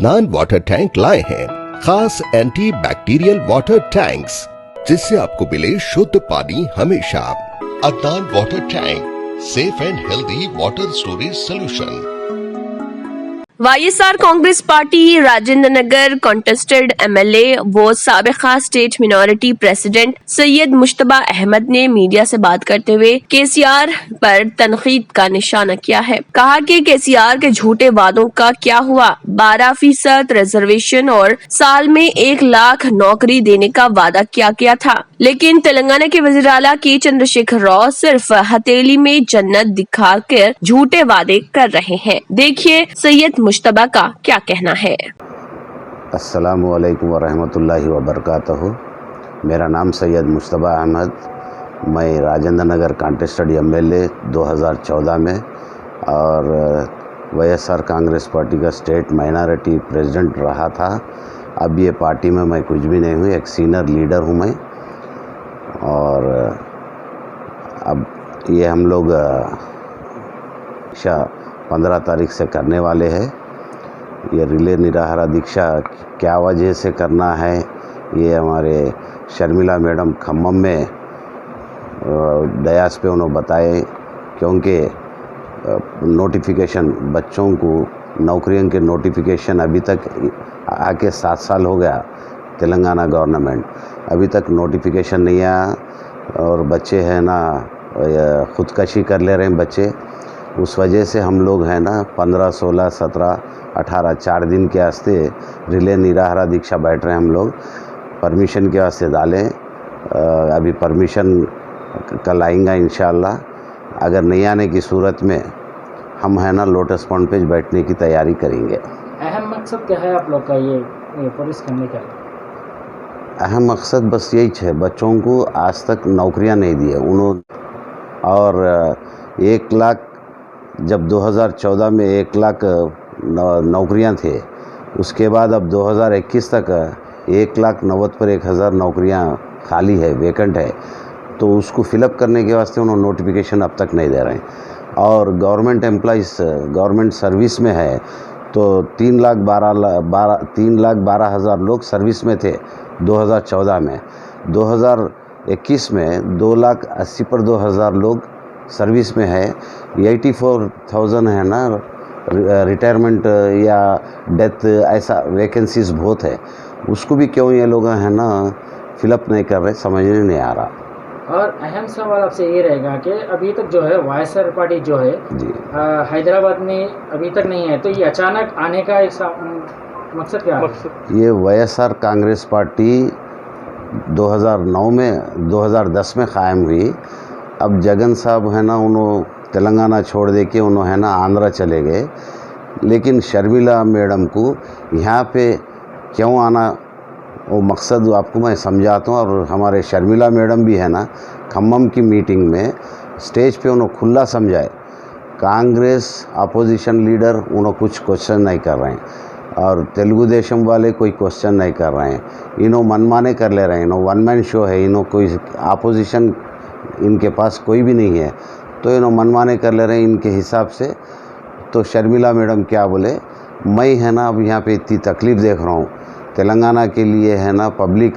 Adnan water tank लाए हैं खास एंटी बैक्टीरियल वाटर टैंक्स, जिससे आपको मिले शुद्ध पानी हमेशा। Adnan water tank, safe and healthy water storage solution. YSR Congress Party Rajendra Nagar contested MLA व साबिका state minority president Syed Mushtaba Ahmed ने मीडिया से बात करते हुए केसीआर पर तनकीद का निशाना किया है। कहा कि केसीआर के झूठे वादों का क्या हुआ। 12% रिजर्वेशन और साल में 1 लाख नौकरी देने का वादा किया गया था, लेकिन तेलंगाना के वज़ीर आला के चंद्रशेखर राव सिर्फ हथेली में जन्नत दिखाकर झूठे वादे कर रहे हैं। देखिए सैयद मुश्तबा का क्या कहना है। अस्सलामु अलैकुम वरहमतुल्लाहि वबरकातुहू। मेरा नाम सैयद मुश्तबा अहमद, मैं राजेंद्र नगर कॉन्टेस्टेड एमएलए 2014 में और वाईएसआर कांग्रेस पार्टी का स्टेट माइनॉरिटी प्रेसिडेंट रहा था। अब ये पार्टी में मैं कुछ भी नहीं हूँ, एक सीनियर लीडर हूँ मैं। और अब ये हम लोग 15 तारीख से करने वाले हैं। ये रिले निराहारा दीक्षा क्या वजह से करना है, ये हमारे शर्मिला मैडम खम्मम में दयास पे उन्होंने बताए, क्योंकि नोटिफिकेशन बच्चों को नौकरियों के नोटिफिकेशन अभी तक आके 7 साल हो गया। तेलंगाना गवर्नमेंट अभी तक नोटिफिकेशन नहीं आया और बच्चे हैं ना ख़ुदकशी कर ले रहे हैं बच्चे। उस वजह से हम लोग हैं ना 15, 16, 17, 18 4 दिन के वास्ते रिले निराहारा दीक्षा बैठ रहे हैं हम लोग। परमिशन के वास्ते डालें, अभी परमिशन कल आएगा इंशाअल्लाह। अगर नहीं आने की सूरत में हम है ना लोटस पॉन्ड पे बैठने की तैयारी करेंगे। अहम मकसद क्या है आप लोग का ये पुलिस करने का? अहम मकसद बस यही है, बच्चों को आज तक नौकरियां नहीं दी है उन्होंने। और 1 लाख जब 2014 में 1 लाख नौकरियां थे, उसके बाद अब 2021 तक 1,90,000 नौकरियां खाली है, वेकेंट है। तो उसको फिलअप करने के वास्ते उन्होंने नोटिफिकेशन अब तक नहीं दे रहे हैं। और गवर्नमेंट एम्प्लॉइज़ गवर्नमेंट सर्विस में है तो 3,12,000 लोग सर्विस में थे 2014 में। 2021 में 2,80,000 लोग सर्विस में है। 84,000 है ना रिटायरमेंट या डेथ, ऐसा वैकेंसीज बहुत है। उसको भी क्यों ये लोग हैं ना फिलअप नहीं कर रहे, समझ नहीं आ रहा। और अहम सवाल आपसे ये रहेगा कि अभी तक जो है वाईएसआर पार्टी जो है हैदराबाद में अभी तक नहीं है, तो ये अचानक आने का एक मकसद क्या है? ये वाईएसआर कांग्रेस पार्टी 2010 में क़ायम हुई। अब जगन साहब है ना उन्होंने तेलंगाना छोड़ दे के उन्होंने है ना आंध्रा चले गए। लेकिन शर्मिला मैडम को यहाँ पे क्यों आना, वो मकसद आपको मैं समझाता हूँ। और हमारे शर्मिला मैडम भी है ना खम्मम की मीटिंग में स्टेज पे उन्होंने खुला समझाए, कांग्रेस अपोजिशन लीडर उन्होंने कुछ क्वेश्चन नहीं कर रहे हैं और तेलुगु देशम वाले कोई क्वेश्चन नहीं कर रहे हैं। इन्हों मनमाने कर ले रहे हैं, इन्हों वन मैन शो है, इन्हों कोई अपोजिशन इनके पास कोई भी नहीं है, तो इन्हों मनमाने कर ले रहे हैं इनके हिसाब से। तो शर्मिला मैडम क्या बोले, मैं है ना अब यहाँ पे इतनी तकलीफ़ देख रहा हूँ, तेलंगाना के लिए है ना पब्लिक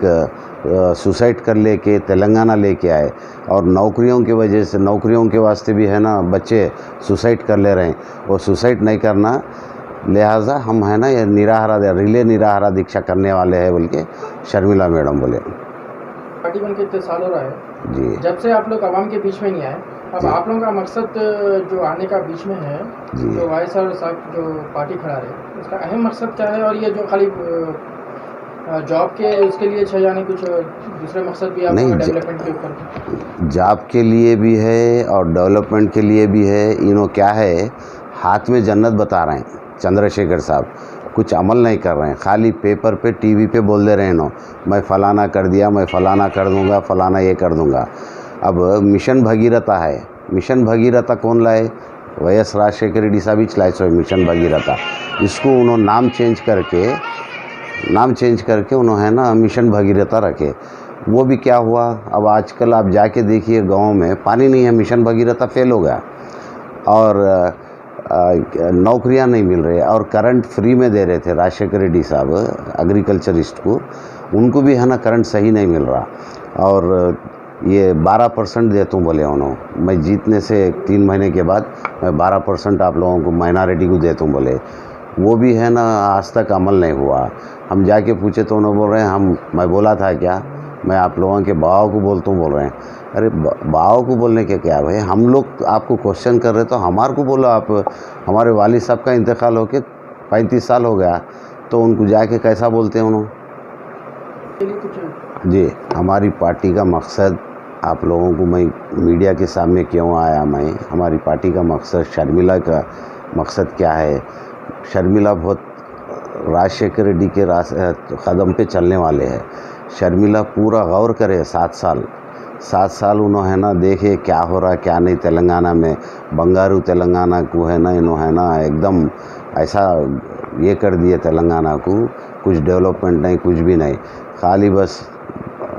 सुसाइड कर लेके तेलंगाना लेके आए और नौकरियों की वजह से, नौकरियों के वास्ते भी है ना बच्चे सुसाइड कर ले रहे हैं। वो सुसाइड नहीं करना, लिहाजा हम है ना ये रिले निराहारा दीक्षा करने वाले हैं बोल के शर्मिला मैडम बोले। पार्टी बन के इतने साल हो रहा है जी, जब से आप लोग आवाम के बीच में नहीं आए। अब आप लोगों का मकसद जो आने का बीच में है, जो वाईएसआर साहब जो पार्टी खड़ा रहे, उसका अहम मकसद क्या है? और ये जो खाली जॉब के उसके लिए है, यानी कुछ दूसरे मकसद भी आपको डेवलपमेंट के ऊपर? जॉब के लिए भी है और डेवलपमेंट के लिए भी है। इन्हों क्या है हाथ में जन्नत बता रहे हैं चंद्रशेखर साहब, कुछ अमल नहीं कर रहे हैं, खाली पेपर पे टीवी पे बोल दे रहे हैं। नो मैं फ़लाना कर दिया, मैं फ़लाना कर दूंगा, फ़लाना ये कर दूंगा। अब मिशन भगीरथा है, मिशन भगीरथा कौन लाए? वाईएस राजशेखर रेड्डी साहब ही चलाए सो मिशन भगीरथा। इसको उन्होंने नाम चेंज करके उन्होंने है ना मिशन भगीरथा रखे। वो भी क्या हुआ, अब आजकल आप जाके देखिए गाँव में पानी नहीं है, मिशन भगीरथा फेल हो गया। और नौकरियां नहीं मिल रही और करंट फ्री में दे रहे थे राजशेखर रेड्डी साहब एग्रीकल्चरिस्ट को, उनको भी है ना करंट सही नहीं मिल रहा। और ये 12% देता हूँ बोले उन्होंने, मैं जीतने से 3 महीने के बाद मैं 12% आप लोगों को माइनॉरिटी को देता हूँ बोले, वो भी है ना आज तक अमल नहीं हुआ। हम जाके पूछे तो उन्होंने बोल रहे हैं मैं बोला था क्या, मैं आप लोगों के बाव को बोलता हूँ बोल रहे हैं। अरे बाव को बोलने के क्या भाई, हम लोग आपको क्वेश्चन कर रहे तो हमारे को बोलो आप। हमारे वालिद साहब का इंतकाल होके 35 साल हो गया, तो उनको जाके कैसा बोलते हैं उन्होंने। जी, हमारी पार्टी का मकसद आप लोगों को मैं मीडिया के सामने क्यों आया, मैं हमारी पार्टी का मकसद, शर्मिला का मकसद क्या है। शर्मिला बहुत राजशेखर रेड्डी के कदम पे चलने वाले हैं। शर्मिला पूरा गौर करे, 7 साल उन्होंने है ना देखे क्या हो रहा क्या नहीं तेलंगाना में। बंगारू तेलंगाना को है ना इन्होंने है ना एकदम ऐसा ये कर दिए तेलंगाना को, कुछ डेवलपमेंट नहीं, कुछ भी नहीं, खाली बस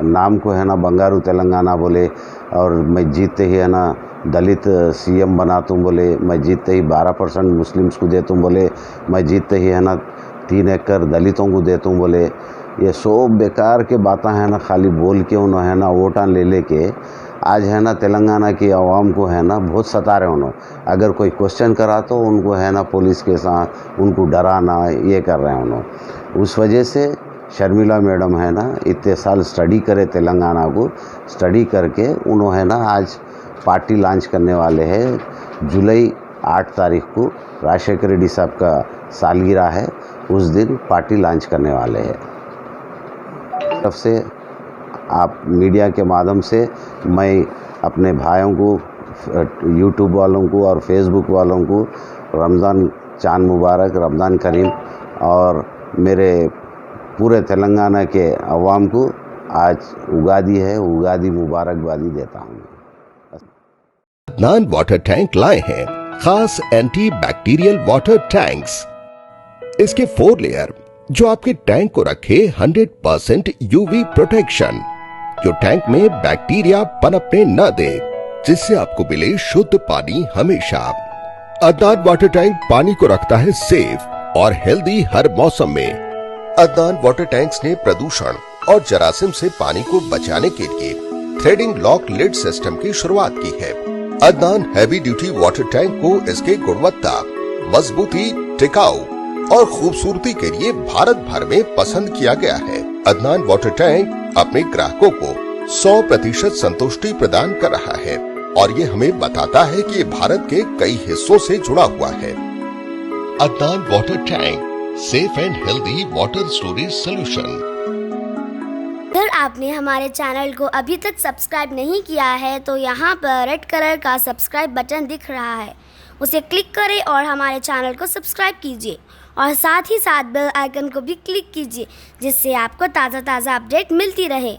नाम को है ना बंगारू तेलंगाना बोले। और मैं जीतते ही है ना दलित सीएम बनाता हूँ बोले, मैं जीतते ही 12% मुस्लिम्स को देता हूँ बोले, मैं जीतते ही है ना 3 एकड़ दलितों को देता हूँ बोले। ये सब बेकार के बातें हैं ना, खाली बोल के उन्होंने है ना वोटां ले लेके आज है ना तेलंगाना की आवाम को है ना बहुत सता रहे उन्होंने। अगर कोई क्वेश्चन करा तो उनको है ना पुलिस के साथ उनको डराना ये कर रहे हैं उन्होंने। उस वजह से शर्मिला मैडम है ना इतने साल स्टडी करे तेलंगाना को, स्टडी करके उन्होंने है ना आज पार्टी लॉन्च करने वाले हैं। जुलाई 8 तारीख को राजशेखर रेड्डी साहब का सालगिरह है, उस दिन पार्टी लॉन्च करने वाले हैं। तब से आप मीडिया के माध्यम से मैं अपने भाइयों को, यूट्यूब वालों को और फेसबुक वालों को रमज़ान चांद मुबारक, रमज़ान करीम, और मेरे पूरे तेलंगाना के अवाम को आज उगादी है, उगादी मुबारकबादी देता हूँ। अदनान वाटर टैंक लाए हैं खास एंटी बैक्टीरियल वाटर टैंक्स। इसके 4 लेयर जो आपके टैंक को रखे 100% यूवी प्रोटेक्शन, जो टैंक में बैक्टीरिया पनपने न दे, जिससे आपको मिले शुद्ध पानी हमेशा। अदनान वाटर टैंक पानी को रखता है सेफ और हेल्दी हर मौसम में। अदनान वाटर टैंक्स ने प्रदूषण और जरासीम से पानी को बचाने के लिए थ्रेडिंग लॉक लिड सिस्टम की शुरुआत की है। Adnan heavy duty water tank को इसके गुणवत्ता, मजबूती, टिकाऊ और खूबसूरती के लिए भारत भर में पसंद किया गया है। अदनान वाटर टैंक अपने ग्राहकों को 100% संतुष्टि प्रदान कर रहा है और ये हमें बताता है कि ये भारत के कई हिस्सों से जुड़ा हुआ है। Adnan water tank, safe and healthy water storage solution. अगर आपने हमारे चैनल को अभी तक सब्सक्राइब नहीं किया है तो यहाँ पर रेड कलर का सब्सक्राइब बटन दिख रहा है, उसे क्लिक करें और हमारे चैनल को सब्सक्राइब कीजिए और साथ ही साथ बेल आइकन को भी क्लिक कीजिए, जिससे आपको ताज़ा अपडेट मिलती रहे।